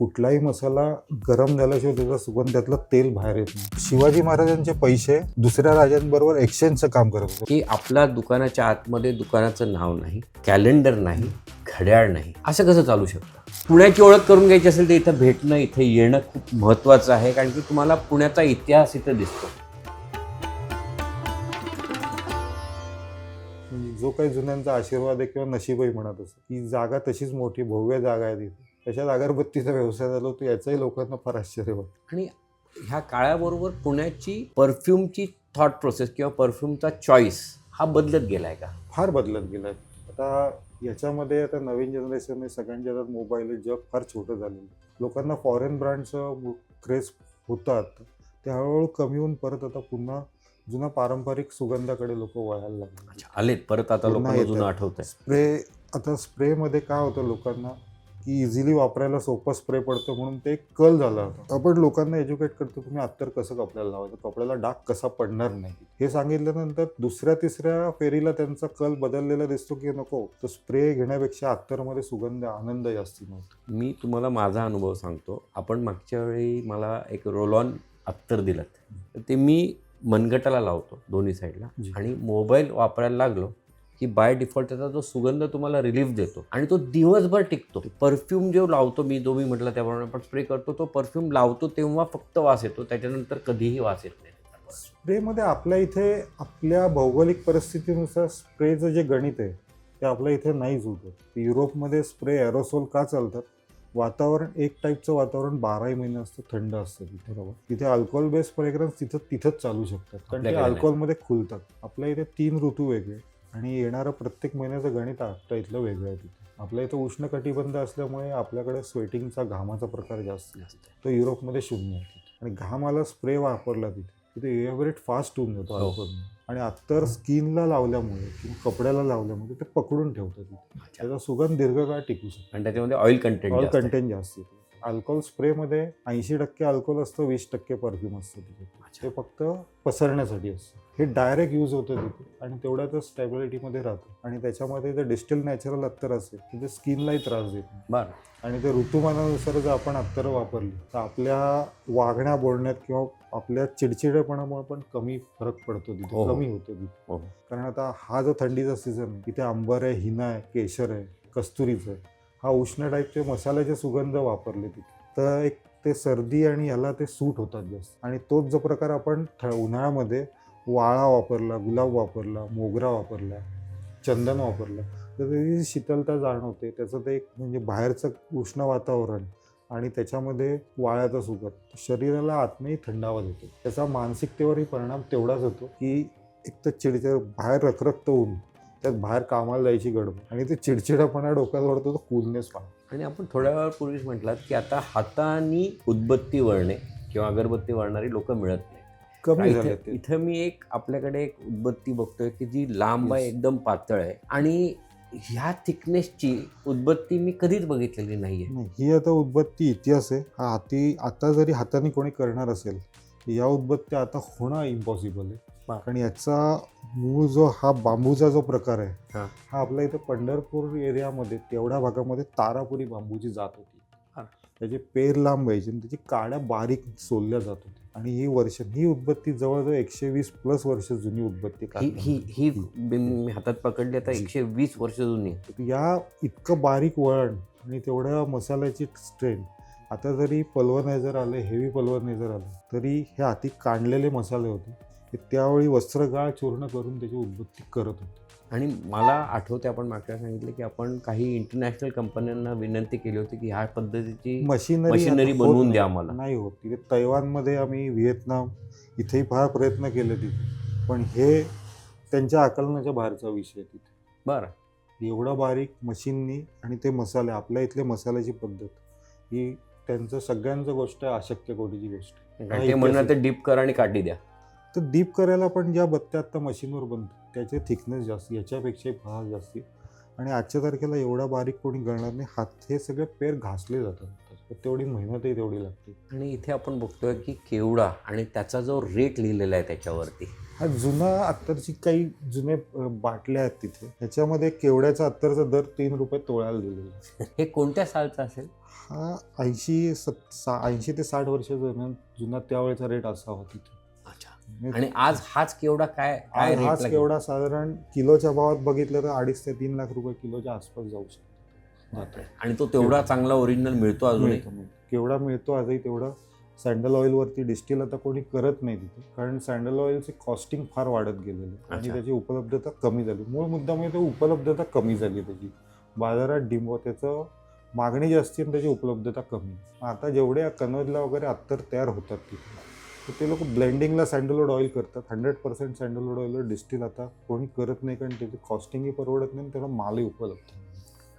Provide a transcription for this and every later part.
कुठलाही मसाला गरम झाल्याशिवाय त्याचा सुगंध त्यातलं तेल बाहेर येत नाही. शिवाजी महाराजांचे पैसे दुसऱ्या राजांबरोबर एक्सचेंजचं काम करत होते. की आपल्या दुकानाच्या आतमध्ये दुकानाचं नाव नाही, कॅलेंडर नाही, घड्याळ नाही, असं कसं चालू शकतं? पुण्याची ओळख करून घ्यायची असेल तर इथं भेटणं, इथं येणं खूप महत्त्वाचं आहे, कारण की तुम्हाला पुण्याचा इतिहास इथं दिसतो. जो काही जुन्यांचा आशीर्वाद आहे किंवा नशीबही म्हणत असं ही जागा तशीच मोठी भव्य जागा आहे तिथे. त्याच्यात अगरबत्तीचा व्यवसाय झाला होता याचंही लोकांना फार आश्चर्य वाटतं. आणि ह्या काळाबरोबर पुण्याची परफ्यूमची थॉट प्रोसेस किंवा परफ्यूमचा चॉईस हा बदलत गेलाय का? फार बदलत गेलं आहे. आता याच्यामध्ये आता नवीन जनरेशन सगळ्यांच्या हातात मोबाईल आहे, जग फार छोटं झालेलं आहे. लोकांना फॉरेन ब्रँडचं क्रेज होतात ते हळूहळू कमी होऊन परत आता पुन्हा जुना पारंपरिक सुगंधाकडे लोक वळायला लागले. अच्छा, आलेत परत आता पुन्हा लोकांना जुनं येतात. आठवत आहे. स्प्रे आता स्प्रेमध्ये काय होतं लोकांना की इझिली वापरायला सोपं स्प्रे पडतं म्हणून ते कल झाला होता. आपण लोकांना एज्युकेट करतो तुम्ही अत्तर कसं कपड्याला लावायचं, कपड्याला डाग कसा पडणार नाही हे सांगितल्यानंतर दुसऱ्या तिसऱ्या फेरीला त्यांचा कल बदललेला दिसतो की नको तो स्प्रे घेण्यापेक्षा अत्तरमध्ये सुगंध आनंद जास्ती नव्हतो. मी तुम्हाला माझा अनुभव सांगतो. आपण मागच्या वेळी मला एक रोल ऑन अत्तर दिलं, तर ते मी मनगटाला लावतो दोन्ही साईडला, जी. आणि मोबाईल वापरायला लागलो की बाय डिफॉल्ट त्याचा जो सुगंध तुम्हाला रिलीफ देतो आणि तो दिवसभर टिकतो. परफ्यूम जो लावतो मी, जो मी म्हटलं त्याप्रमाणे आपण स्प्रे करतो, तो परफ्यूम लावतो तेव्हा फक्त वास येतो, त्याच्यानंतर कधीही वास येत नाही. स्प्रेमध्ये आपल्या इथे आपल्या भौगोलिक परिस्थितीनुसार स्प्रेचं जे गणित आहे ते आपल्या इथे नाहीच होतं. युरोपमध्ये स्प्रे एरोसोल का चालतात? वातावरण एक टाईपचं वातावरण 12ही महिने असतं, थंड असतं तिथे. बरोबर, तिथे अल्कोहोल बेस्ड फ्रेग्रन्स तिथंच चालू शकतात कारण ते आपल्याकडे नाही. अल्कोहोलमध्ये खुलतात. आपल्या इथे 3 ऋतू वेगळे आणि येणारं प्रत्येक महिन्याचं गणित आपल्या इथलं वेगळं आहे. तिथे आपल्या इथं उष्ण कटिबंध असल्यामुळे आपल्याकडे स्वेटिंगचा घामाचा प्रकार जास्त आहे. तो युरोपमध्ये शून्य आहे. आणि घामाला स्प्रे वापरला तिथे इव्हॅपोरेट फास्ट होऊन जातो हो. अल्कोहोल. आणि अत्तर स्किनला लावल्यामुळे किंवा कपड्याला लावल्यामुळे ते पकडून ठेवतं तिथे. त्याचा सुगंध दीर्घकाळ टिकू शकतो. आणि त्याच्यामध्ये ऑइल कंटेंट ऑइल कंटेंट जास्त येते. अल्कोहोल स्प्रेमध्ये 80% अल्कोहोल असतं, 20% परफ्यूम असतं तिथे. ते फक्त पसरण्यासाठी असतं. हे डायरेक्ट यूज होतं तिथे आणि तेवढ्यातच स्टॅबिलिटीमध्ये राहतं. आणि त्याच्यामध्ये जर डिस्टिल नॅचरल अत्तर असेल तर ते स्किनलाही त्रास देत नाही. बरं. आणि ते ऋतुमानानुसार जर आपण अत्तरं वापरली तर आपल्या वागण्या बोलण्यात किंवा आपल्या चिडचिडेपणामुळे पण कमी फरक पडतो तिथे, हो. कमी होतो तिथे. हो. कारण आता हा जो थंडीचा सीझन आहे तिथे आंबर आहे, हिना आहे, केशर आहे, कस्तुरीचं आहे. हा उष्ण टाईपचे मसाल्याचे सुगंध वापरले तिथे तर एक ते सर्दी आणि ह्याला ते सूट होतात जास्त. आणि तोच जो प्रकार आपण उन्हाळ्यामध्ये वाळा वापरला, गुलाब वापरला, मोगरा वापरला, चंदन वापरलं तर त्याची शीतलता जाणवते. त्याचं ते एक म्हणजे बाहेरचं उष्ण वातावरण आणि त्याच्यामध्ये वाळ्याचा सुगंध शरीराला आतनंही थंडावा देतो. त्याचा मानसिकतेवरही परिणाम तेवढाच होतो की एक तर चिडचिड, बाहेर रखरखतं ऊन, त्यात बाहेर कामाला जायची गडबड आणि ते चिडचिडापणा डोक्यात वाढतो, तो कूलनेस वाढतो. आणि आपण थोड्या वेळापूर्वीच म्हटलात की आता हाताने उदबत्ती वळणे किंवा अगरबत्ती वळणारी लोक मिळत नाही. कमी झाले ते. इथं मी आपल्याकडे एक उदबत्ती बघतोय की जी लांब आहे, एकदम पातळ आहे, आणि ह्या थिकनेसची उदबत्ती मी कधीच बघितलेली नाहीये. नाही, ही आता उदबत्ती इतिहास आहे. हा आता जरी हाताने कोणी करणार असेल या उदबत्त्या आता होणं इम्पॉसिबल आहे. कारण याचा मूळ जो हा बांबूचा जो प्रकार आहे हा. हा आपल्या इथं पंढरपूर एरियामध्ये तेवढ्या भागामध्ये तारापुरी बांबूची जात होती. हा. त्याचे पेर लांब व्हायचे आणि त्याची काड्या बारीक सोलल्या जात होती. आणि ही उदबत्ती जवळजवळ 120+ वर्ष जुनी उदबत्ती ही मी हातात पकडली आता 120 वर्ष जुनी आहे. या इतकं बारीक वळण आणि तेवढ्या मसाल्याची स्ट्रेन. आता जरी पल्वनायझर आले, हेवी पल्वनायझर आलं तरी हे हाती काढलेले मसाले होते ते त्यावेळी वस्त्रगाळ चूर्ण करून त्याची उदबत्ती करत होते. आणि मला आठवते आपण मागच्या सांगितलं की आपण काही इंटरनॅशनल कंपन्यांना विनंती केली होती की ह्या पद्धतीची मशिनरी बनवून द्या आम्हाला. नाही होत. तिथे तैवानमध्ये आम्ही, व्हिएतनाम इथेही फार प्रयत्न केले तिथे, पण हे त्यांच्या आकलनाच्या बाहेरचा विषय तिथे. बरं. एवढं बारीक मशीननी आणि ते मसाले, आपल्या इथले मसाल्याची पद्धत ही त्यांचं सगळ्यांचं गोष्ट आहे, अशक्य कोटीची गोष्ट आहे. ते म्हणणार ते डीप करा आणि काठी द्या. तर डीप करायला पण ज्या बत्त्या आत्ता मशीनवर बनतात त्याचे थिकनेस जास्त, याच्यापेक्षाही फार जास्ती. आणि आजच्या तारखेला एवढा बारीक कोणी गळणार नाही. हात हे सगळे पेर घासले जातात. तर तेवढी मेहनतही तेवढी लागते. आणि इथे आपण बघतोय की केवडा आणि त्याचा जो रेट लिहिलेला आहे त्याच्यावरती, हा जुना अत्तरची काही जुने बाटल्या आहेत तिथे, ह्याच्यामध्ये केवड्याचा अत्तरचा दर 3 रुपये तोळ्याला दिलेला आहे. हे कोणत्या सालचा असेल? हा 80 ते 60 वर्षाचा जुना त्यावेळेचा रेट असा होता तिथे. अच्छा. आणि आज हाच केवडा काय काय आज हाच रेटला केवढा साधारण किलोच्या भावात बघितलं तर 2.5 ते 3 लाख रुपये किलोच्या आसपास जाऊ शकतो. घेतला? आणि तो तेवढा चांगला ओरिजिनल मिळतो अजूनही? मिळतो. केवढा मिळतो आजही तेवढा. सँडल ऑइलवरती डिस्टिल आता कोणी करत नाही तिथे, कारण सँडल ऑइलचे कॉस्टिंग फार वाढत गेलेले आणि अच्छा. त्याची उपलब्धता कमी झाली. मूळ मुद्दा म्हणजे उपलब्धता कमी झाली त्याची. बाजारात त्याचं मागणी जास्ती आणि त्याची उपलब्धता कमी. आता जेवढे कनौजला वगैरे अत्तर तयार होतात तिथे, तर ते लोक ब्लेंडिंगला सँडलवूड ऑइल करतात. 100% सँडलवूड ऑइलवर डिस्टिल आता कोणी करत नाही, कारण त्याची कॉस्टिंगही परवडत नाही आणि त्याला मालही उपलब्ध नाही.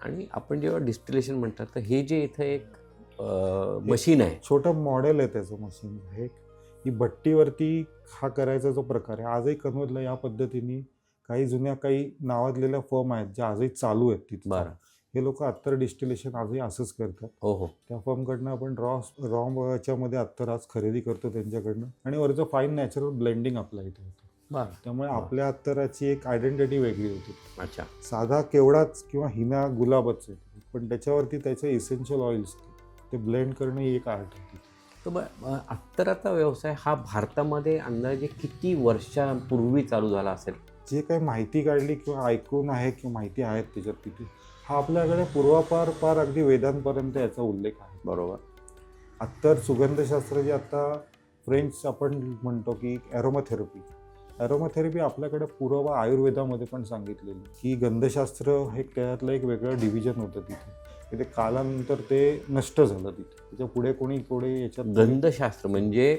आणि आपण जेव्हा डिस्टिलेशन म्हणतात तर हे जे इथं एक मशीन आहे, छोटं मॉडेल आहे त्याचं मशीन आहे. ही भट्टीवरती हा करायचा जो प्रकार आहे, आजही कनौजला या पद्धतीने काही जुन्या काही नावाजलेल्या फर्म आहेत ज्या आजही चालू आहेत तिथे. बरं. हे लोक अत्तर डिस्टिलेशन आजही असंच करतात. हो हो. त्या फर्मकडनं आपण रॉ अत्तर आज खरेदी करतो त्यांच्याकडनं, आणि वरचं फाईन नॅचरल ब्लेंडिंग आपल्या इथे होतं. बरं. त्यामुळे आपल्या अत्तराची एक आयडेंटिटी वेगळी होती. अच्छा. साधा केवडाच किंवा हिना गुलाबच आहे, पण त्याच्यावरती त्याचे इसेन्शियल ऑइल्स ते ब्लेंड करणं ही एक आर्ट आहे. तर अत्तराचा व्यवसाय हा भारतामध्ये अंदाजे किती वर्षांपूर्वी चालू झाला असेल? जे काही माहिती काढली किंवा ऐकून आहे किंवा माहिती आहेत त्याच्यात तिथे, हा आपल्याकडे पूर्वापार अगदी वेदांपर्यंत याचा उल्लेख आहे. बरोबर. अत्तर सुगंधशास्त्र जे आता फ्रेंच आपण म्हणतो की ॲरोमाथेरपी आपल्याकडे पूर्व आयुर्वेदामध्ये पण सांगितलेलं की गंधशास्त्र हे त्यातलं एक वेगळं डिव्हिजन होतं तिथे कालानंतर ते नष्ट झालं तिथे. त्याच्या पुढे कोणी याच्यात गंधशास्त्र म्हणजे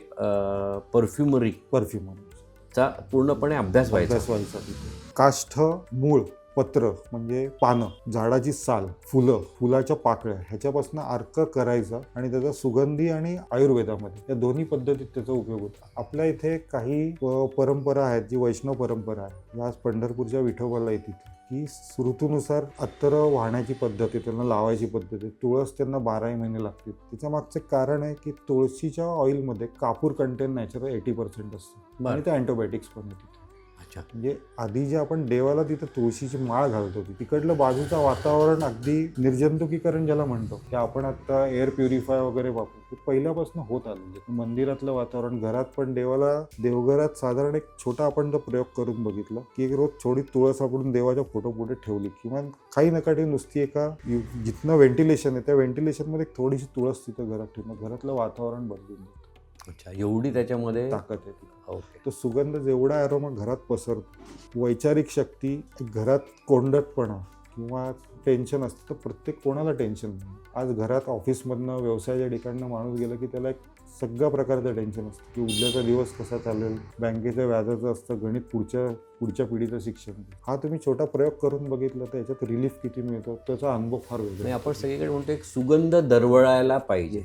परफ्युमरी परफ्युमचा पूर्णपणे अभ्यास व्हायचा तिथे. काष्ठ, मूळ, पत्र म्हणजे पानं, झाडाची साल, फुलाच्या पाकळ्या ह्याच्यापासून अर्क करायचा आणि त्याचा सुगंधी आणि आयुर्वेदामध्ये या दोन्ही पद्धतीत त्याचा उपयोग होता. आपल्या इथे काही परंपरा आहेत, जी वैष्णव परंपरा आहे, आज पंढरपूरच्या विठोबाला येते की ऋतूनुसार अत्तर वाहण्याची पद्धत आहे, त्यांना लावायची पद्धत आहे. तुळस त्यांना 12 महिने लागतील. त्याच्या मागचं कारण आहे की तुळशीच्या ऑइलमध्ये कापूर कंटेंट नॅचरल 80% असतं आणि ते अँटीबायोटिक्स पण आहे तिथे. अच्छा. म्हणजे आधी जे आपण देवाला तिथं तुळशीची माळ घालतो, तिकडलं बाजूचं वातावरण अगदी निर्जंतुकीकरण ज्याला म्हणतो, की आपण आता एअर प्युरिफाय वगैरे वापरतो, ते पहिल्यापासून होत आलेलं. मंदिरातलं वातावरण, घरात पण देवघरात साधारण एक छोटा आपण जर प्रयोग करून बघितला की एक रोज थोडी तुळस आपण देवाच्या फोटो पुढे ठेवली किंवा काही नका नुसती एका जिथनं व्हेंटिलेशन आहे त्या व्हेंटिलेशनमध्ये थोडीशी तुळस तिथं घरात ठेवणं, घरातलं वातावरण बदलून देतं. अच्छा, एवढी त्याच्यामध्ये ताकद आहे ती. ओके. तो सुगंध जेवढा ॲरोमा घरात पसरतो, वैचारिक शक्ती, घरात कोंडटपणा किंवा टेन्शन असतं, तर प्रत्येक कोणाला टेन्शन नाही. आज घरात ऑफिसमधनं व्यवसायाच्या ठिकाणनं माणूस गेला की त्याला एक सगळ्या प्रकारचं टेन्शन असतं की उद्याचा दिवस कसा चालेल, बँकेच्या व्याजाचं असतं, गणित पुढच्या पिढीचं शिक्षण. हा तुम्ही छोटा प्रयोग करून बघितला तर याच्यात रिलीफ किती मिळतो त्याचा अनुभव फार वेगळा. आणि आपण सगळीकडे म्हणतो एक सुगंध दरवळायला पाहिजे,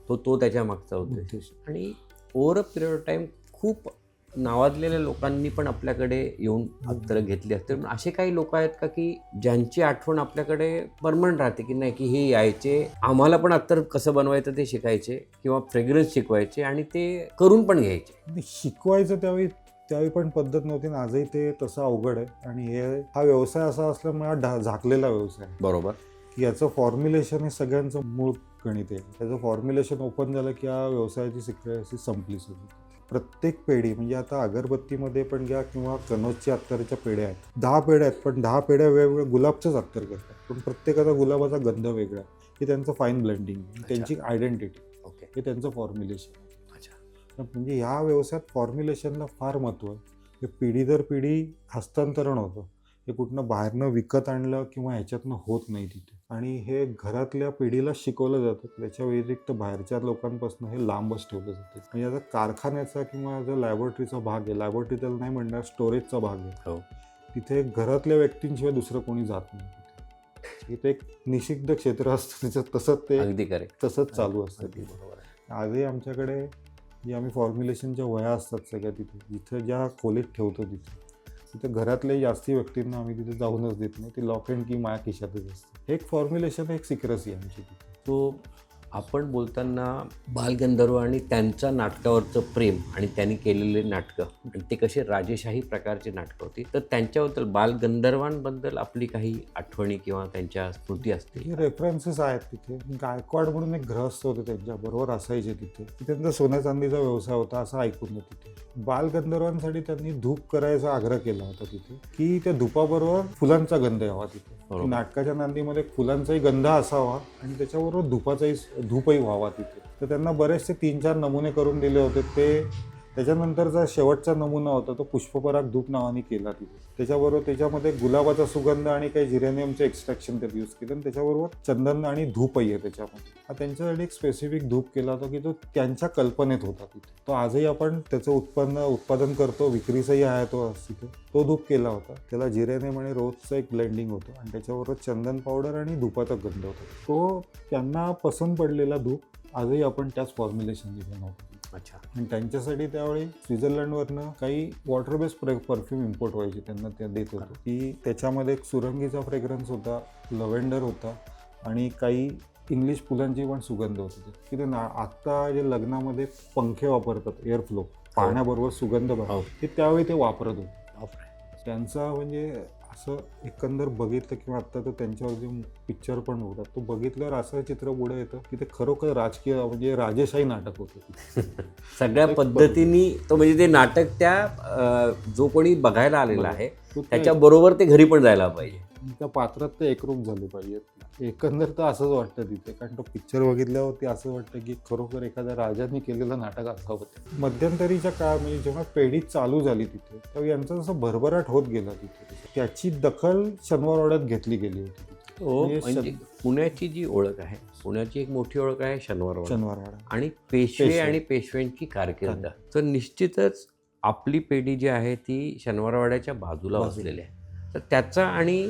तो त्याच्या मागचा उद्देश. आणि over a period of time खूप नावाजलेल्या लोकांनी पण आपल्याकडे येऊन अत्तरं घेतली असते. पण असे काही लोक आहेत का की ज्यांची आठवण आपल्याकडे परमनंट राहते की नाही, की हे यायचे, आम्हाला पण अत्तर कसं बनवायचं ते शिकायचे किंवा फ्रेग्रन्स शिकवायचे आणि ते करून पण घ्यायचे? शिकवायचं त्यावेळी पण पद्धत नव्हती आणि आजही ते तसं अवघड आहे. आणि हा व्यवसाय असा असल्यामुळे हा झाकलेला व्यवसाय आहे. बरोबर. की याचं फॉर्म्युलेशन हे सगळ्यांचं मूळ गणित आहे. त्याचं फॉर्म्युलेशन ओपन झालं की या व्यवसायाची सिक्रेसी संपली सगळी. प्रत्येक पेढी म्हणजे आता अगरबत्तीमध्ये पण घ्या किंवा कनौजच्या अत्तरच्या पेढ्या आहेत, 10 पेढ्या आहेत, पण 10 पेढ्या वेगवेगळ्या गुलाबचंच अत्तर करतात, पण प्रत्येकाचा गुलाबाचा गंध वेगळा. हे त्यांचं फाईन ब्लेंडिंग, त्यांची आयडेंटिटी, ओके, हे त्यांचं फॉर्म्युलेशन. अच्छा. म्हणजे या व्यवसायात फॉर्म्युलेशनला फार महत्त्व आहे. हे पिढी दर पिढी हस्तांतरण होतं. हे कुठनं बाहेरनं विकत आणलं किंवा ह्याच्यातनं होत नाही तिथे. आणि हे घरातल्या पिढीला शिकवलं जातं. त्याच्या व्यतिरिक्त बाहेरच्या लोकांपासून हे लांबच ठेवलं जातं. म्हणजे आता कारखान्याचा किंवा जो लॅबोरेटरीचा भाग आहे, लॅबोरेटरी त्याला नाही म्हणणार, स्टोरेजचा भाग आहे, तिथे घरातल्या व्यक्तींशिवाय दुसरं कोणी जात नाही. तिथे एक निषिद्ध क्षेत्र असतं, त्याच्यात तसंच ते अगदी करेक्ट, तसंच चालू असतं. बरोबर आहे. आजही आमच्याकडे जे आम्ही फॉर्म्युलेशनच्या वह्या असतात सगळ्या तिथे, जिथं ज्या खोलीत ठेवतो तिथे घरातल्या जास्ती व्यक्तींना आम्ही तिथे जाऊनच देत नाही. ती लॉक अँड की माझ्या खिशातच असते. एक फॉर्म्युलेशन, एक सिक्रेसी आमची तिथे. तो आपण बोलताना बालगंधर्व आणि त्यांच्या नाटकावरचं प्रेम आणि त्यांनी केलेले नाटकं आणि ते कसे राजेशाही प्रकारची नाटकं होती, तर त्यांच्याबद्दल बालगंधर्वांबद्दल आपली काही आठवणी किंवा त्यांच्या स्मृती असतील? रेफरन्सेस आहेत तिथे. गायकवाड म्हणून एक गृहस्थ होते, त्यांच्या बरोबर असायचे तिथे. त्यांचा सोन्या चांदीचा व्यवसाय होता असं ऐकून तिथे. बालगंधर्वांसाठी त्यांनी धूप करायचा आग्रह केला होता तिथे, की त्या धुपाबरोबर फुलांचा गंध यावा तिथे. बरोबर. नाटकाच्या नांदीमध्ये फुलांचाही गंध असावा आणि त्याच्याबरोबर धूपही व्हावा तिथे. तर त्यांना बरेचसे 3-4 नमुने करून दिले होते. ते त्याच्यानंतरचा शेवटचा नमुना होता तो पुष्पपराग धूप नावाने केला तिथे. त्याच्याबरोबर त्याच्यामध्ये गुलाबाचा सुगंध आणि काही जिरेनियमचे एक्स्ट्रॅक्शन त्यात यूज केलं आणि त्याच्याबरोबर चंदन आणि धूपही आहे त्याच्यामध्ये. हा त्यांच्यासाठी एक स्पेसिफिक धूप केला होता की तो त्यांच्या कल्पनेत होता तिथे. तो आजही आपण त्याचं उत्पादन करतो, विक्रीसही आहे तो तिथे. तो धूप केला होता. त्याला जिरेनियम आणि रोजचं एक ब्लेंडिंग होतं आणि त्याच्याबरोबर चंदन पावडर आणि धुपाचा गंध होता. तो त्यांना पसंत पडलेला धूप आजही आपण त्याच फॉर्म्युलेशनने बनवतो. अच्छा. आणि त्यांच्यासाठी त्यावेळी स्वित्झर्लंडवरनं काही वॉटर बेस्ड परफ्यूम इम्पोर्ट व्हायचे, त्यांना त्या देत होतो की त्याच्यामध्ये एक सुरंगीचा फ्रेग्रन्स होता, लव्हेंडर होता आणि काही इंग्लिश फुलांची पण सुगंध होती. की ते आत्ता जे लग्नामध्ये पंखे वापरतात, एअर फ्लो पाण्याबरोबर सुगंध बघा, ते त्यावेळी ते वापरत होते. त्यांचा म्हणजे असं एकंदर बघितलं किंवा आत्ता तर त्यांच्यावर जे पिक्चर पण होतात तो बघितल्यावर असं चित्र पुढे येतं की ते खरोखर राजकीय म्हणजे राजेशाही नाटक होतं. सगळ्या पद्धतीने तो म्हणजे ते नाटक त्या जो कोणी बघायला आलेला आहे त्याच्याबरोबर ते घरी पण जायला पाहिजे, त्या पात्रात ते एकरूप झाले पाहिजेत. एकंदर तर असंच वाटतं तिथे, कारण तो पिक्चर बघितल्यावरती असं वाटतं की खरोखर एखाद्या राजाने केलेलं नाटक असं होतं. मध्यंतरीच्या काळ म्हणजे जेव्हा पेढी चालू झाली तिथे तेव्हा यांचा जसं भरभराट होत गेला तिथे, त्याची दखल शनिवारवाड्यात घेतली गेली होती. म्हणजे पुण्याची जी ओळख आहे, पुण्याची एक मोठी ओळख आहे शनिवारवाडा आणि पेशवे आणि पेशव्यांची कारकीर्द. तर निश्चितच आपली पेढी जी आहे ती शनिवारवाड्याच्या बाजूला वसलेली आहे. तर त्याचा आणि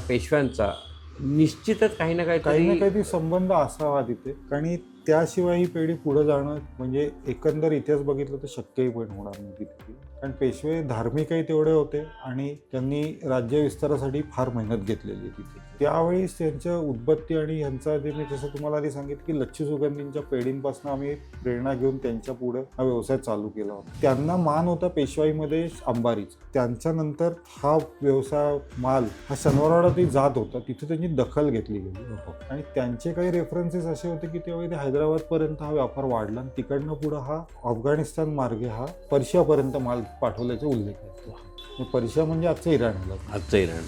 पेशव्यांचा निश्चितच काही ना काही संबंध असावा तिथे, कारण त्याशिवाय ही पिढी पुढे जाणं म्हणजे एकंदर इतिहास बघितलं तर शक्यही पण होणार नाही तिथे. कारण पेशवे धार्मिकही तेवढे होते आणि त्यांनी राज्य विस्तारासाठी फार मेहनत घेतलेली तिथे. त्यावेळी त्यांच्या उद्बत्ती आणि यांचा जे मी जसं तुम्हाला आधी सांगितलं की लच्छू सुगंधींच्या पेढींपासून आम्ही प्रेरणा घेऊन त्यांच्या पुढे हा व्यवसाय चालू केला होता. त्यांना मान होता पेशवाईमध्ये अंबारीचा. त्यांच्यानंतर हा व्यवसाय माल हा शनिवारवाड्यातही जात होता, तिथे त्यांनी दखल घेतली गेली आणि त्यांचे काही रेफरन्सेस असे होते की त्यावेळी ते हैदराबादपर्यंत हा व्यापार वाढला आणि तिकडनं पुढं हा अफगाणिस्तान मार्गे हा पर्शियापर्यंत माल पाठवल्याचा उल्लेख आहे. पर्शिया म्हणजे आजचं इराण.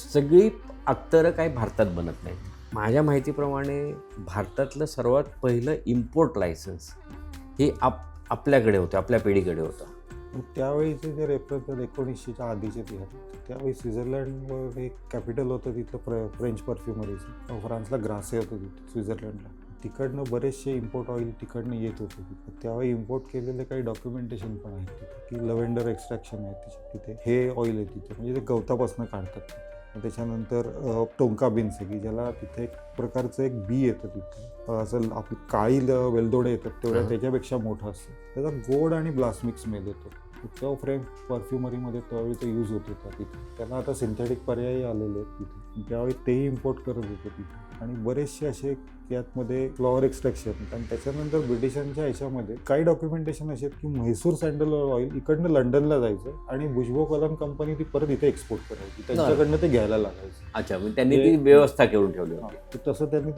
सगळी अत्तरं काही भारतात बनत नाहीत. माझ्या माहितीप्रमाणे भारतातलं सर्वात पहिलं इम्पोर्ट लायसन्स हे आपल्याकडे होतं, आपल्या पिढीकडे होतं. त्यावेळीचे जे रेफरन्स 1900च्या आधीचे ते त्यावेळी स्वित्झर्लंडवर एक कॅपिटल होतं तिथलं फ्रेंच परफ्युमरीचं. फ्रान्सला ग्रासे होतं तिथे स्वित्झर्लंडला. तिकडनं बरेचसे इम्पोर्ट ऑइल तिकडनं येत होते तिथे. त्यावेळी इम्पोर्ट केलेले काही डॉक्युमेंटेशन पण आहेत तिथे की लव्हेंडर एक्स्ट्रॅक्शन आहे तिथे, हे ऑइल आहे तिथे, म्हणजे ते गवतापासून काढतात. त्याच्यानंतर टोंका बीन्स आहे की ज्याला तिथे एक प्रकारचं एक बी येतं तिथे, असं आपली काळी वेलदोडे येतात तेवढ्या त्याच्यापेक्षा मोठं असतं. त्याचा गोड आणि ब्लास्मिक स्मेल येतो. तेव्हा फ्रेंच परफ्युमरीमध्ये त्यावेळी तो यूज होत होता तिथे. त्याला आता सिंथेटिक पर्यायही आलेले आहेत तिथे. त्यावेळी तेही इम्पोर्ट करत होते तिथे आणि बरेचसे असे त्यातमध्ये फ्लॉवर एक्स्ट्रॅक्शन. आणि त्याच्यानंतर ब्रिटिशांच्या ह्याच्यामध्ये काही डॉक्युमेंटेशन असे आहेत की म्हैसूर सँडल ऑइल इकडनं लंडनला जायचं आणि बुशबो कलम कंपनी ती परत इथे एक्सपोर्ट करायची, त्यांच्याकडनं ते घ्यायला लागायचं. अच्छा, त्यांनी ती व्यवस्था करून ठेवली होती. तसं त्यांनी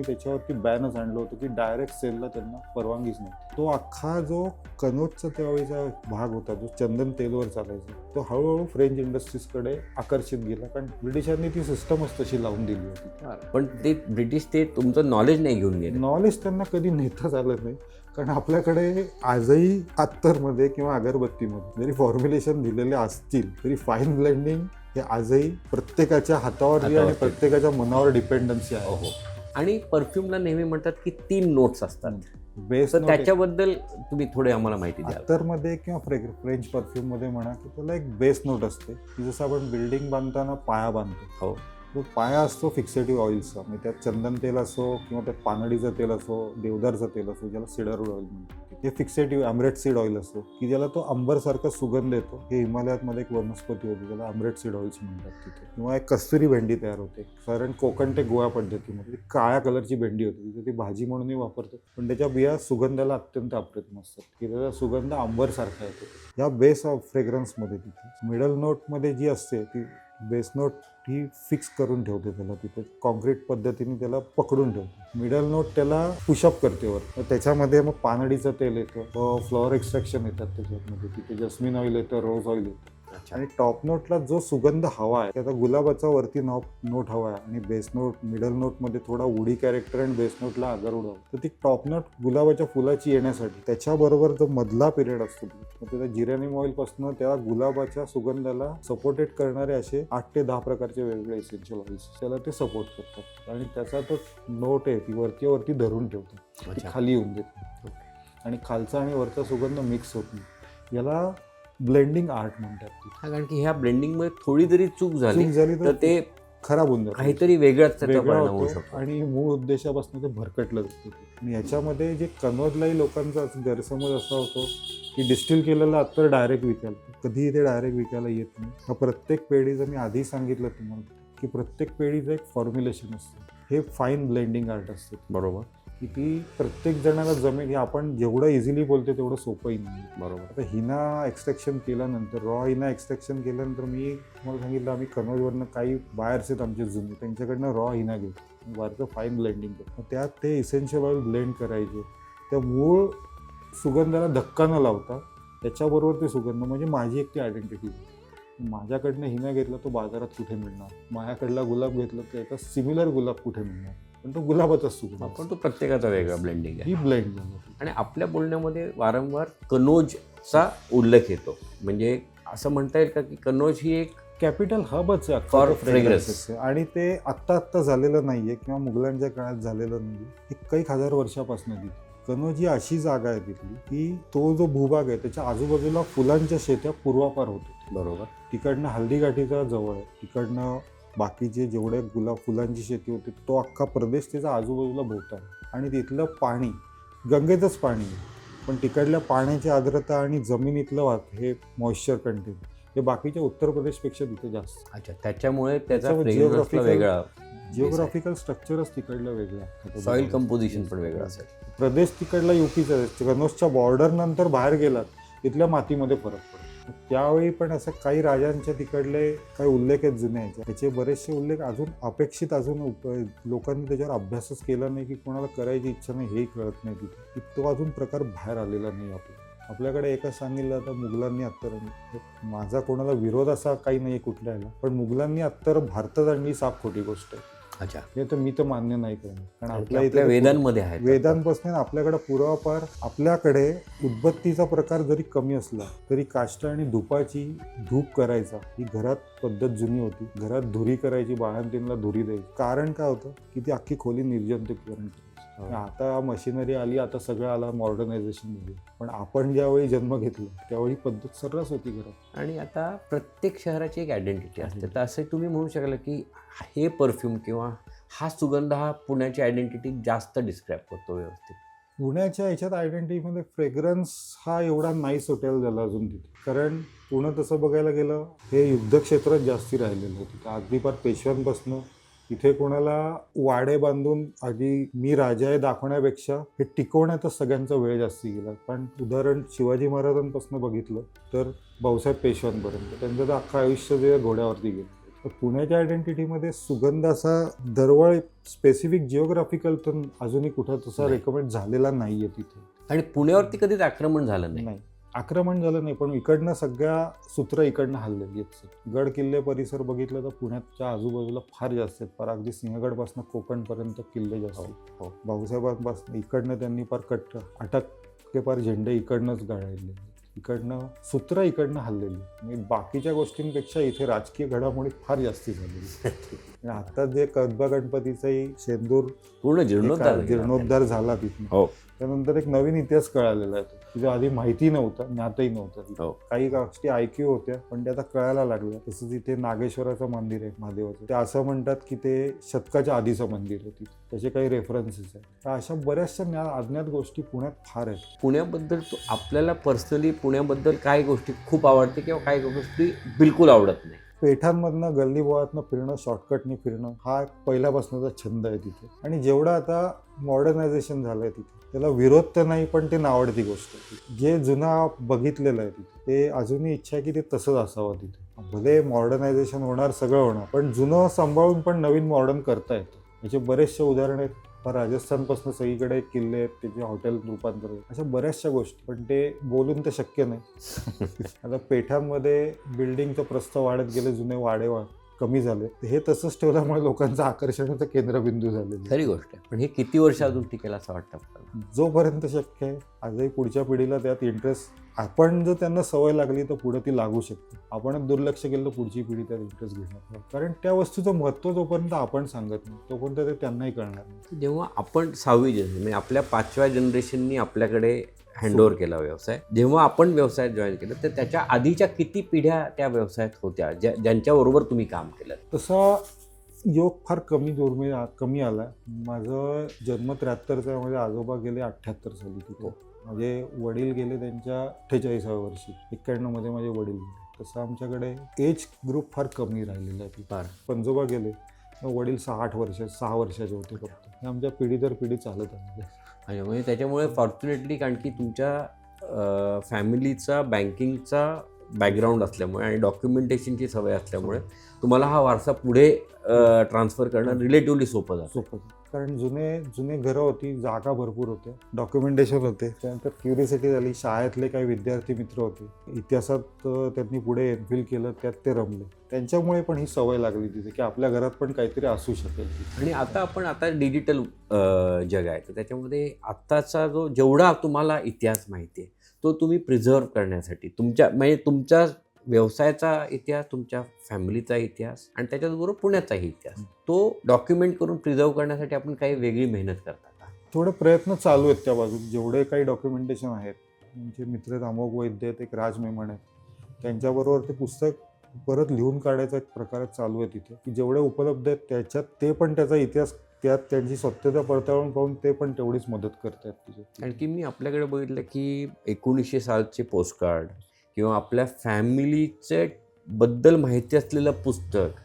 त्याच्यावरती बॅनच आणलं होतं की डायरेक्ट सेलला त्यांना परवानगीच नाही. तो अख्खा जो कनोजचा त्यावेळीचा भाग होता जो चंदन तेलवर चालायचा, तो हळूहळू फ्रेंच इंडस्ट्रीजकडे आकर्षित गेला, कारण ब्रिटिशांनी ती सिस्टमच तशी लावून दिली होती. पण ते ब्रिटिश ते तुमचं नॉलेज नाही घेऊन गेले. नॉलेज त्यांना कधी नेताच आलं नाही, कारण आपल्याकडे आजही अत्तरमध्ये किंवा अगरबत्तीमध्ये जरी फॉर्म्युलेशन दिलेले असतील तरी फाईन ब्लेंडिंग हे आजही प्रत्येकाच्या हातावर आणि प्रत्येकाच्या मनावर डिपेंडन्सी आहे. आणि परफ्यूमला नेहमी म्हणतात की 3 नोट्स असतात बेस. त्याच्याबद्दल तुम्ही थोडे आम्हाला माहिती द्या. अत्तरमध्ये किंवा फ्रेंच परफ्यूममध्ये म्हणा की त्याला एक बेस नोट असते की जसं आपण बिल्डिंग बांधताना पाया बांधतो. हो, तो पाया असतो फिक्सेटिव्ह ऑइलचा, म्हणजे त्यात चंदन तेल असो किंवा त्यात पानडीचं तेल असो, देवदारचं तेल असो, ज्याला सीडर ऑइल म्हणतो. हे फिक्सेटिव्ह आमरेट सीड ऑइल असतं की ज्याला तो अंबरसारखा सुगंध येतो. हे हिमालयातमध्ये एक वनस्पती होती त्याला आमरेट सीड ऑइल्स म्हणतात तिथे. किंवा एक कस्तुरी भेंडी तयार होते, कारण कोकण ते गोवा पद्धतीमध्ये ती काळ्या कलरची भेंडी होती, तिथे ती भाजी म्हणूनही वापरतो, पण त्याच्या बिया सुगंधाला अत्यंत अप्रतिम असतात की त्याचा सुगंध अंबरसारखा येतो. या बेस ऑफ फ्रेग्रन्समध्ये तिथे मिडल नोटमध्ये जी असते ती बेस नोट ही फिक्स करून ठेवते त्याला तिथे, कॉन्क्रीट पद्धतीने त्याला पकडून ठेवते. मिडल नोट त्याला पुशअप करते वर, तर त्याच्यामध्ये मग पानडीचं तेल येतं, फ्लॉवर एक्स्ट्रॅक्शन येतात त्याच्यामध्ये, तिथे जस्मिन ऑइल येतं, रोज ऑइल येतं. आणि टॉप नोटला जो सुगंध हवा आहे त्याचा गुलाबाचा वरती नोट हवा आहे आणि बेस नोट मिडल नोटमध्ये थोडा वुडी कॅरेक्टर आणि बेस नोटला आगरूड हवा. तर ती टॉप नोट गुलाबाच्या फुलाची येण्यासाठी त्याच्याबरोबर जो मधला पिरियड असतो त्याचा जिरेनियम ऑइल पासून त्या गुलाबाच्या सुगंधाला सपोर्टेड करणारे असे 8 ते 10 प्रकारचे वेगवेगळे इसेन्शियल ऑइल्स त्याला ते सपोर्ट करतात आणि त्याचा तो नोट आहे ती वरती धरून ठेवतो, ती खाली येऊन देते आणि खालचा आणि वरचा सुगंध मिक्स होत नाही. याला ब्लेंडिंग आर्ट म्हणतात. कारण की ह्या ब्लेंडिंग मध्ये थोडी जरी चूक झाली तर ते खराब होऊन जातं, काहीतरी वेगळाच त्याचा वेगळा परिणाम होऊ होतो शकतो आणि मूळ उद्देशापासून ते भरकटलं जातं. आणि याच्यामध्ये जे कन्नौजलाही लोकांचा गैरसमज असा होतो की डिस्टिल केलेलं अत्तर डायरेक्ट विकायला, कधीही ते डायरेक्ट विकायला येत नाही. प्रत्येक पेढीचं मी आधी सांगितलं तुम्हाला की प्रत्येक पेढीचं एक फॉर्म्युलेशन असतं, हे फाईन ब्लेंडिंग आर्ट असतं. बरोबर, की ती प्रत्येक जणाला जमेल, हे आपण जेवढं इझिली बोलतो तेवढं सोपंही नाही. बरोबर. आता हिना एक्स्ट्रॅक्शन केल्यानंतर, रॉ हिना एक्स्ट्रॅक्शन केल्यानंतर मी तुम्हाला सांगितलं आम्ही कन्नौजवरनं काही बायर्स आहेत आमचे जुने, त्यांच्याकडनं रॉ हिना घेतो, वरचं फाईन ब्लेंडिंग करतो, त्यात ते इसेन्शियल ऑइल ब्लेंड करायचे. त्या मूळ सुगंधाला धक्का न लावता त्याच्याबरोबर ते सुगंध, म्हणजे माझी एक ती आयडेंटिटी. माझ्याकडनं हिना घेतला तो बाजारात कुठे मिळणार, माझ्याकडला गुलाब घेतला तर एका सिमिलर गुलाब कुठे मिळणार, पण तो गुलाबाचाच सुगंध, पण तो प्रत्येकाचा वेगळा ब्लेंडिंग आहे. ही ब्लेंड झालं. आणि आपल्या बोलण्यामध्ये वारंवार कनोजचा उल्लेख येतो, म्हणजे असं म्हणता येईल का की कनोज ही एक कॅपिटल हबच आहे For फ्रेग्रन्स, आणि ते आत्ता झालेलं नाहीये किंवा मुघलांच्या काळात झालेलं नाहीये, एक हजार वर्षापासून तिथे कनौज ही अशी जागा आहे तिथली की तो जो भूभाग आहे त्याच्या आजूबाजूला फुलांच्या शेत्या पूर्वापार होते. बरोबर. तिकडनं हल्दीघाटीचा जवळ आहे, तिकडनं बाकीचे जेवढे फुलांची शेती होती तो अख्खा प्रदेश त्याचा आजूबाजूला भोवता आहे. आणि तिथलं पाणी गंगेचंच पाणी आहे, पण तिकडल्या पाण्याची आर्द्रता आणि जमिनीतलं हे मॉइश्चर कंटेंट हे बाकीच्या उत्तर प्रदेशपेक्षा तिथे जास्त. अच्छा, त्याच्यामुळे त्याचा जिओग्राफिकल वेगळा जिओग्राफिकल स्ट्रक्चरच तिकडलं वेगळं आहे, सॉइल कंपोजिशन पण वेगळं असेल. प्रदेश तिकडला युपीचा आहे. कनौजच्या बॉर्डर नंतर बाहेर गेलात तिथल्या मातीमध्ये फरक पडतो. त्यावेळी पण असं काही राजांच्या तिकडले काही उल्लेख आहेत जुन्याचे, त्याचे बरेचसे उल्लेख अजून अपेक्षित, अजून लोकांनी त्याच्यावर अभ्यासच केला नाही की कोणाला करायची इच्छा नाही हेही कळत नाही तिथे, की तो अजून प्रकार बाहेर आलेला नाही. आपल्याकडे एकच सांगितलं आता मुघलांनी अत्तर, माझा कोणाला विरोध असा काही नाही कुठल्याला, पण मुघलांनी अत्तर भारतात आणली साफ खोटी गोष्ट आहे. अच्छा, हे तर मी तर मान्य नाही करणार, कारण आपल्या इथे वेदांमध्ये आहे, वेदांपासून आपल्याकडे पुरावापार. आपल्याकडे उदबत्तीचा प्रकार जरी कमी असला तरी काष्ट आणि धुपाची धूप करायचा ही घरात पद्धत जुनी होती. घरात धुरी करायची, बाळंतीणला धुरी द्यायची. कारण काय होतं की ती अख्खी खोली निर्जंतुकीकरण करायची. आता मशिनरी आली, आता सगळं आला मॉडर्नायझेशन मध्ये, पण आपण ज्यावेळी जन्म घेतला त्यावेळी पद्धत सर्रास होती घरात. आणि आता प्रत्येक शहराची एक आयडेंटिटी असते, तर असं तुम्ही म्हणू शकाल की हे परफ्यूम किंवा हा सुगंध हा पुण्याची आयडेंटिटी जास्त डिस्क्राईब करतो व्यवस्थित. पुण्याच्या ह्याच्यात आयडेंटिटीमध्ये फ्रेग्रन्स हा एवढा नाही सुटेल झाला अजून तिथे, कारण पुणे तसं बघायला गेलं हे युद्धक्षेत्रात जास्ती राहिलेलं आहे तिथं. अगदी पार पेशव्यांपासनं इथे कोणाला वाडे बांधून आधी मी राजा आहे दाखवण्यापेक्षा हे टिकवण्यातच सगळ्यांचा वेळ जास्ती गेला. पण उदाहरण शिवाजी महाराजांपासून बघितलं तर भाऊसाहेब पेशव्यांपर्यंत त्यांचं तर अख्खं आयुष्य जे घोड्यावरती गेलं. तर पुण्याच्या आयडेंटिटीमध्ये सुगंध असा दरवळ स्पेसिफिक जिओग्राफिकल तर अजूनही कुठं तसा रेकमेंड झालेला नाहीये तिथे. आणि पुण्यावरती कधीच आक्रमण झालं नाही. आक्रमण झालं नाही, पण इकडनं सगळ्या सूत्र इकडनं हल्लेली आहेत. गड किल्ले परिसर बघितलं तर पुण्याच्या आजूबाजूला फार जास्त आहेत. फार अगदी सिंहगडपासून कोकणपर्यंत किल्ले जास्त आहेत. भाऊसाहेबांपासून इकडनं त्यांनी फार अटक पार झेंडे इकडनंच गाळले, इकडनं सूत्र इकडनं हल्लेली. म्हणजे बाकीच्या गोष्टींपेक्षा इथे राजकीय घडामोडी फार जास्ती झालेली. आता जे कसबा गणपतीचाही शेंदूर पूर्ण जीर्णोद्धार झाला तिथे, त्यानंतर एक नवीन इतिहास कळालेला आहे. तिथं आधी माहिती नव्हतं, ज्ञातही नव्हतं तिथं. हो. काही गोष्टी ऐकीव होत्या पण त्या आता कळायला लागल्या. तसंच इथे नागेश्वराचं मंदिर आहे महादेवाचं, ते असं म्हणतात की ते शतकाच्या आधीचं मंदिर आहे तिथे, त्याचे काही रेफरन्सेस आहेत. तर अशा बऱ्याचशा अज्ञात गोष्टी पुण्यात फार आहेत. पुण्याबद्दल आपल्याला पर्सनली पुण्याबद्दल काय गोष्टी खूप आवडते किंवा काही गोष्टी बिलकुल आवडत नाही? पेठांमधनं गल्लीबोळातनं फिरणं, शॉर्टकटनी फिरणं हा छंद आहे तिथे. आणि जेवढं आता मॉडर्नायझेशन झालंय तिथे त्याला विरोध तर नाही, पण ते नावडती गोष्ट आहे. जे जुना बघितलेलं आहे तिथे ते अजूनही इच्छा आहे की ते तसंच असावं तिथे. भले मॉडर्नायझेशन होणार, सगळं होणार, पण जुनं सांभाळून पण नवीन मॉडर्न करता येतं. याचे बरेचसे उदाहरण आहेत. राजस्थानपासून सगळीकडे किल्ले आहेत, त्याचे हॉटेल रूपांतर, अशा बऱ्याचशा गोष्टी, पण ते बोलून तर शक्य नाही. आता पेठांमध्ये बिल्डिंगचं प्रस्थ वाढत गेले, जुने वाडे कमी झाले. हे तसंच ठेवल्यामुळे लोकांचं आकर्षणाचं केंद्रबिंदू झालेलं. खरी गोष्ट आहे, पण हे किती वर्ष अजून टिकेल असं वाटतं आपल्याला? जोपर्यंत शक्य आहे. आजही पुढच्या पिढीला त्यात इंटरेस्ट, आपण जर त्यांना सवय लागली तर पुढे ती लागू शकते. आपणच दुर्लक्ष केलं तर पुढची पिढी त्यात इंटरेस्ट घेणार नाही. कारण त्या वस्तूचं महत्त्व जोपर्यंत आपण सांगत नाही तोपर्यंत ते त्यांनाही कळणार नाही. जेव्हा आपण 6वी जनरेशन म्हणजे आपल्या 5व्या जनरेशननी आपल्याकडे हँडओव्हर केला व्यवसाय, जेव्हा आपण व्यवसायात जॉईन केलं तर त्याच्या आधीच्या किती पिढ्या त्या व्यवसायात होत्या ज्यांच्याबरोबर तुम्ही काम केलं? तसा योग फार कमी आला. माझं जन्म 73चा आहे, माझे आजोबा गेले 78 साली तिथे. माझे वडील गेले त्यांच्या 48व्या वर्षी. 91 मध्ये माझे वडील गेले. तसं आमच्याकडे एज ग्रुप फार कमी राहिलेला आहे तिथे. पंजोबा गेले, वडील 6 वर्षाचे होते फक्त. हे आमच्या पिढी दर पिढी चालत आहे. आणि म्हणजे त्याच्यामुळे फॉर्च्युनेटली, कारण की तुमच्या फॅमिलीचा बँकिंगचा बॅकग्राऊंड असल्यामुळे आणि डॉक्युमेंटेशनची सवय असल्यामुळे तुम्हाला हा वारसा पुढे ट्रान्सफर करणं रिलेटिव्हली सोपं झालं. कारण जुने घरं होती, जागा भरपूर होत्या, डॉक्युमेंटेशन होते. त्यानंतर क्युरियोसिटी झाली. शाळेतले काही विद्यार्थी मित्र होते, इतिहासात त्यांनी पुढे एमफिल केलं, त्यात ते रमले. त्यांच्यामुळे पण ही सवय लागली तिथे की आपल्या घरात पण काहीतरी असू शकेल. आणि आता डिजिटल जग आहे, तर त्याच्यामध्ये आत्ताचा जेवढा तुम्हाला इतिहास माहिती आहे तो तुम्ही प्रिझर्व्ह करण्यासाठी तुमच्या व्यवसायाचा इतिहास, तुमच्या फॅमिलीचा इतिहास आणि त्याच्याचबरोबर पुण्याचाही इतिहास तो डॉक्युमेंट करून प्रिझर्व्ह करण्यासाठी आपण काही वेगळी मेहनत करता का? थोडे प्रयत्न चालू आहेत त्या बाजूत. जेवढे काही डॉक्युमेंटेशन आहेत, आमचे मित्र आहेत, अमोघ वैद्य आहेत, एक राज मेमण आहेत, त्यांच्याबरोबर ते पुस्तक परत लिहून काढायचा एक प्रकार चालू आहे तिथे. की जेवढे उपलब्ध आहेत त्याच्यात ते पण त्याचा इतिहास, त्यात त्यांची सत्यता पडताळून पाहून ते पण तेवढीच मदत करतात तिथे. आणखी मी आपल्याकडे बघितलं की 1900 सालचे पोस्टकार्ड किंवा आपल्या फॅमिलीचे बद्दल माहिती असलेलं पुस्तक,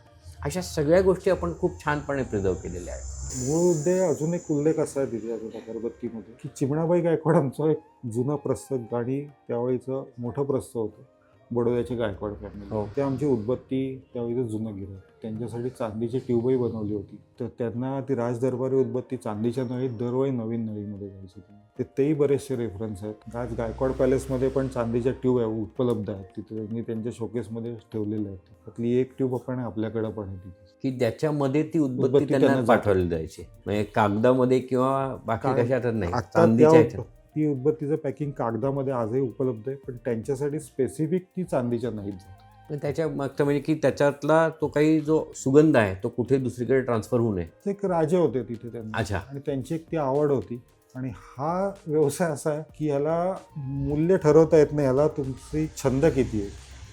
अशा सगळ्या गोष्टी आपण खूप छानपणे प्रिझर्व्ह केलेल्या आहेत. मूळ उद्देश एक उल्लेख असा आहे तिथे अजून अगरबत्तीमध्ये की चिमणाबाई गायकवाड आमचं एक जुनं प्रस्थ आणि त्यावेळीचं मोठं प्रस्थ होतं. बडोद्याचे गायकवाड फॅमिली, ते आमची उदबत्ती त्यावेळीचं जुनं गिरं. त्यांच्यासाठी चांदीची ट्यूबही बनवली होती. तर त्यांना ती राजदरबारी उदबत्ती चांदीच्या नळीत दरवेळी नवीन नळीमध्ये जायची. तेही बरेचसे रेफरन्स आहेत. आज गायकवाड पॅलेसमध्ये पण चांदीच्या ट्यूब उपलब्ध आहेत तिथे, त्यांनी त्यांच्या शोकेसमध्ये ठेवलेल्या आहेत. त्यातली एक ट्यूब आपण आपल्याकडे पण आहे तिथे, की ज्याच्यामध्ये ती उदबत्ती त्यांना पाठवली जायची, म्हणजे कागदामध्ये किंवा बाकी कशातच नाही, चांदीच्या. ती उदबत्तीचं पॅकिंग कागदामध्ये आजही उपलब्ध आहे, पण त्यांच्यासाठी स्पेसिफिक ती चांदीच्या नाहीत जात. त्याच्या मागचं म्हणजे की त्याच्यातला तो काही जो सुगंध आहे तो कुठे दुसरीकडे ट्रान्सफर होऊ नये. ते एक राजे होते तिथे त्यांना. अच्छा. आणि त्यांची एक ती आवड होती. आणि हा व्यवसाय असा आहे की ह्याला मूल्य ठरवता येत नाही, ह्याला तुमची छंद किती आहे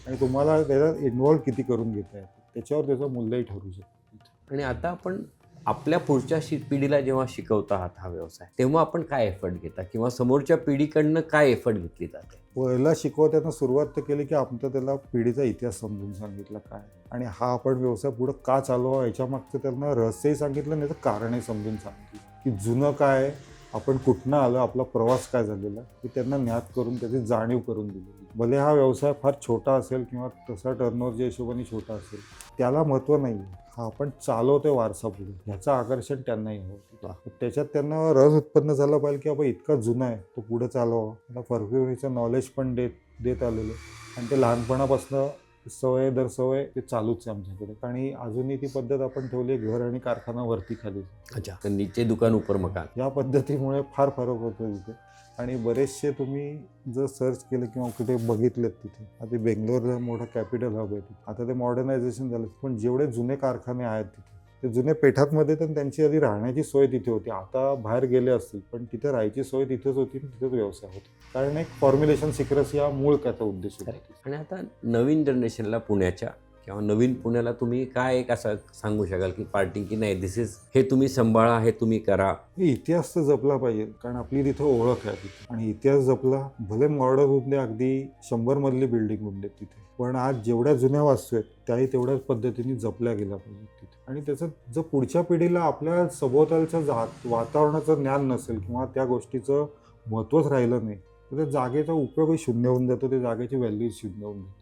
आणि तुम्हाला त्याच्यात इन्व्हॉल्व किती करून घेता येतं, त्याच्यावर त्याचं मूल्यही ठरू शकतं. आणि आता आपण आपल्या पुढच्या पिढीला जेव्हा शिकवता आहात हा व्यवसाय, तेव्हा आपण काय एफर्ट घेता किंवा समोरच्या पिढीकडनं काय एफर्ट घेतली जाते? पहिला शिकवताना सुरुवात तर केली की आमचा त्याला पिढीचा इतिहास समजून सांगितला काय, आणि हा आपण व्यवसाय पुढं का चालवा याच्या मागचं त्यांना रहस्यही सांगितलं, नाही तर कारणही समजून सांगितलं की जुनं काय, आपण कुठनं आलो, आपला प्रवास काय झालेला, हे त्यांना ज्ञात करून त्याची जाणीव करून दिली. भले हा व्यवसाय फार छोटा असेल किंवा तसा टर्नओव्हरच्या हिशोबाने छोटा असेल, त्याला महत्त्व नाही. हा आपण चालवतोय वारसा पुढे, ह्याचं आकर्षण त्यांनाही हवं. त्याच्यात त्यांना रस उत्पन्न झाला पाहिजे की बाबा इतका जुना आहे तो पुढे चालवा. त्याला परफ्युमरीचं नॉलेज पण देत आलेलं, आणि ते लहानपणापासून सवय दर सवय ते चालूच आहे आमच्याकडे. आणि अजूनही ती पद्धत आपण ठेवली, घर आणि कारखाना वरती खाली. अच्छा, तर नीचे दुकान उपर मकान, या पद्धतीमुळे फार फरक होतो तिथे. आणि बरेचसे तुम्ही जर सर्च केलं किंवा कुठे बघितलेत तिथे, आता बेंगलोरला मोठा कॅपिटल हब आहे तिथे, आता ते मॉडर्नायझेशन झालं, पण जेवढे जुने कारखाने आहेत तिथे ते जुने पेठातमध्ये तर त्यांची आधी राहण्याची सोय तिथे होती. आता बाहेर गेले असतील, पण तिथे राहायची सोय तिथेच होती आणि तिथेच व्यवसाय होता. कारण एक फॉर्म्युलेशन सिक्रेसी हा मूळ त्याचा उद्देश होता. आणि आता नवीन जनरेशनला पुण्याच्या किंवा नवीन पुण्याला तुम्ही काय एक असं सांगू शकाल की पार्टी की नाही दिस इज हे तुम्ही सांभाळा, हे तुम्ही करा? हे इतिहास तर जपला पाहिजे, कारण आपली तिथं ओळख आहे तिथे. आणि इतिहास जपला, भले मॉडर्न होऊन दे, अगदी 100 मधली बिल्डिंग होऊन दे तिथे, पण आज जेवढ्या जुन्या वास्तू आहेत त्याही तेवढ्याच पद्धतीने जपल्या गेल्या पाहिजेत तिथे. आणि त्याचं जर पुढच्या पिढीला आपल्या सभोवतालच्या वातावरणाचं ज्ञान नसेल किंवा त्या गोष्टीचं महत्त्वच राहिलं नाही, तर त्या जागेचा उपयोगही शून्य होऊन जातो, त्या जागेची व्हॅल्यू शून्य होऊन जाते.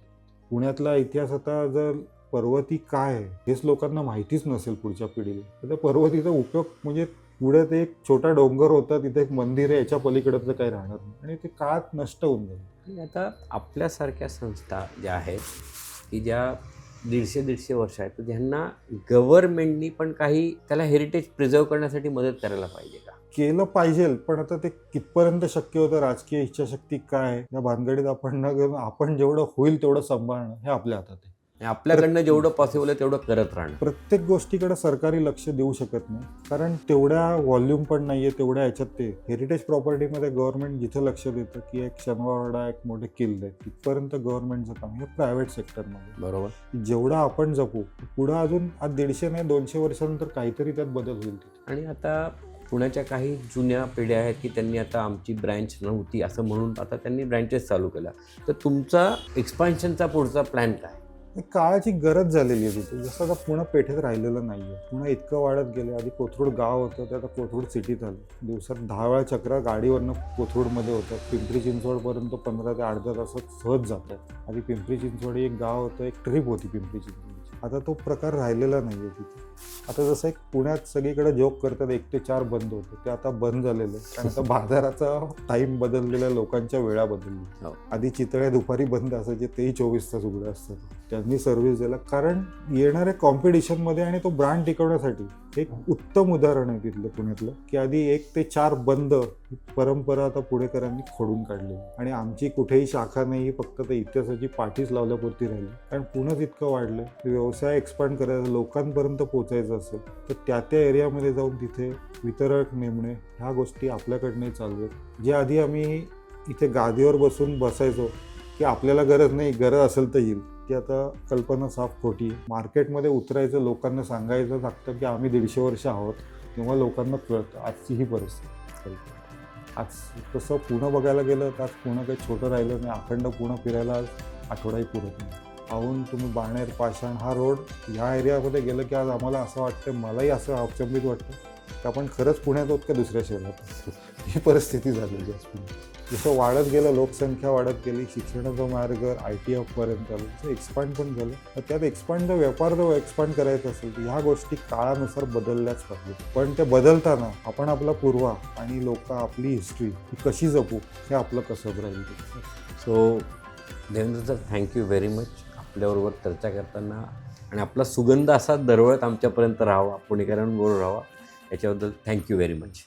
पुण्यातला इतिहास आता जर पर्वती काय आहे हेच लोकांना माहितीच नसेल पुढच्या पिढीला, तर त्या पर्वतीचा उपयोग म्हणजे पुढे ते एक छोटा डोंगर होता, तिथे एक मंदिर आहे, याच्या पलीकडे तर काही राहणार नाही आणि ते काळात नष्ट होऊन जाईल. आणि आता आपल्यासारख्या संस्था ज्या आहेत की ज्या 150-150 वर्ष आहेत, तर त्यांना गव्हर्नमेंटनी पण काही त्याला हेरिटेज प्रिझर्व करण्यासाठी मदत करायला पाहिजे का? केलं पाहिजे, पण आता ते कितपर्यंत शक्य होतं, राजकीय इच्छाशक्ती काय या भानगडीत आपण न घेऊन आपण जेवढं होईल तेवढं सांभाळणं हे आपल्या हातात आहे. आणि आपल्याकडनं जेवढं पॉसिबल आहे तेवढं करत राहणं. प्रत्येक गोष्टीकडे सरकारी लक्ष देऊ शकत नाही, कारण तेवढ्या व्हॉल्यूम पण नाहीये तेवढ्या ह्याच्यात. ते हेरिटेज प्रॉपर्टीमध्ये गव्हर्नमेंट जिथं लक्ष देतं की एक शनिवारवाडा, एक मोठे किल्ले आहेत, तिथपर्यंत गव्हर्नमेंटचं काम हे प्रायव्हेट सेक्टरमध्ये. बरोबर. जेवढं आपण जपू, पुढं अजून आज 150 नाही 200 वर्षानंतर काहीतरी त्यात बदल होईल तिथे. आणि आता पुण्याच्या काही जुन्या पिढ्या आहेत की त्यांनी आता आमची ब्रँच नव्हती असं म्हणून आता त्यांनी ब्रँचेस चालू केल्या, तर तुमचा एक्सपान्शनचा पुढचा प्लॅन काय? एक काळाची गरज झालेली आहे तिथे. जसं आता पुणे पेठेत राहिलेलं नाही आहे, पुणे इतकं वाढत गेलं. आधी कोथरूड गाव होतं, ते आता कोथरूड सिटीत आलं. दिवसात 10 वेळा चक्र गाडीवरनं कोथरूडमध्ये होतं. पिंपरी चिंचवडपर्यंत 15 ते 8 तासात सहज जात आहे. आधी पिंपरी चिंचवड एक गाव होतं, एक ट्रिप होती पिंपरी चिंचवडची. आता तो प्रकार राहिलेला नाही आहे तिथे. आता जसं एक पुण्यात सगळीकडे जोक करतात 1 ते 4 बंद होतं, ते आता बंद झालेलं आहे. कारण आता बाजाराचा टाईम बदललेला, लोकांच्या वेळा बदलल्या. आधी चितळ्या दुपारी बंद असायचे, तेही 24 तास उघडे असतात. त्यांनी सर्व्हिस दिला, कारण येणाऱ्या कॉम्पिटिशनमध्ये आणि तो ब्रँड टिकवण्यासाठी एक उत्तम उदाहरण आहे तिथलं पुण्यातलं, की आधी 1 ते 4 बंद ही परंपरा आता पुणेकरांनी खोडून काढली. आणि आमची कुठेही शाखा नाही, फक्त ते इतिहासाची पाठीच लावल्यापुरती राहिली. कारण पुणेच इतकं वाढलं, व्यवसाय एक्सपांड करायचा, लोकांपर्यंत पोहोचायचं असेल तर त्या एरियामध्ये जाऊन तिथे वितरक नेमणे, ह्या गोष्टी आपल्याकडनंही चालू आहेत. जे आधी आम्ही इथे गादीवर बसून बसायचो की आपल्याला गरज नाही, गरज असेल तर येईल, ती आता कल्पना साफ खोटी आहे. मार्केटमध्ये उतरायचं, लोकांना सांगायचं लागतं की आम्ही 150 वर्ष आहोत, तेव्हा लोकांना कळतं. आजची ही परिस्थिती. आज तसं पुणं बघायला गेलं तर आज पुणं काही छोटं राहिलं नाही. अखंड पुणं फिरायला आज आठवडाही पुरत नाही. पाहून तुम्ही बाणेर, पाषाण हा रोड ह्या एरियामध्ये गेलं की आज आम्हाला असं वाटतं, मलाही असं अचंबित वाटतं की आपण खरंच पुण्यात आहोत का दुसऱ्या शहरात. ही परिस्थिती झालेली आहे. जसं वाढत गेलं, लोकसंख्या वाढत गेली, शिक्षणाचं मार्ग IT हबपर्यंत आलं, तसं एक्सपांड पण झालं. तर त्यात एक्सपांड व्यापार जर एक्सपांड करायचा असेल तर ह्या गोष्टी काळानुसार बदलल्याच पाहिजे. पण ते बदलताना आपण आपला पूर्वा आणि लोक आपली हिस्ट्री ही कशी जपू हे आपलं कसं राहील. So Devendra sir, thank you very much. आपल्याबरोबर चर्चा करताना आणि आपला सुगंध असा दरवळत आमच्यापर्यंत राहावा, पुणेकरांबरोबर राहावा, याच्याबद्दल थँक्यू व्हेरी मच.